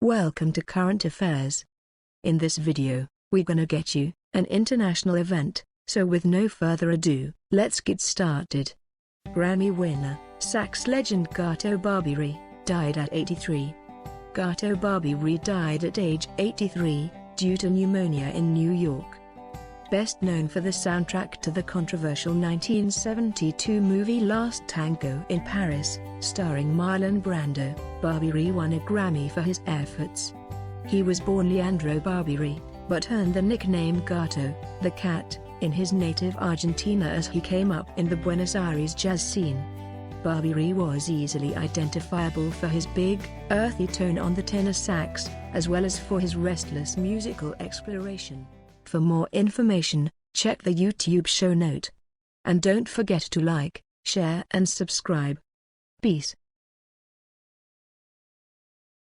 Welcome to Current Affairs. In this video, we're gonna get you an international event, so with no further ado, let's get started. Grammy winner, sax legend Gato Barbieri, died at 83. Gato Barbieri died at age 83, due to pneumonia in New York. Best known for the soundtrack to the controversial 1972 movie Last Tango in Paris, starring Marlon Brando, Barbieri won a Grammy for his efforts. He was born Leandro Barbieri, but earned the nickname Gato, the cat, in his native Argentina as he came up in the Buenos Aires jazz scene. Barbieri was easily identifiable for his big, earthy tone on the tenor sax, as well as for his restless musical exploration. For more information, check the YouTube show note. And don't forget to like, share and subscribe. Peace.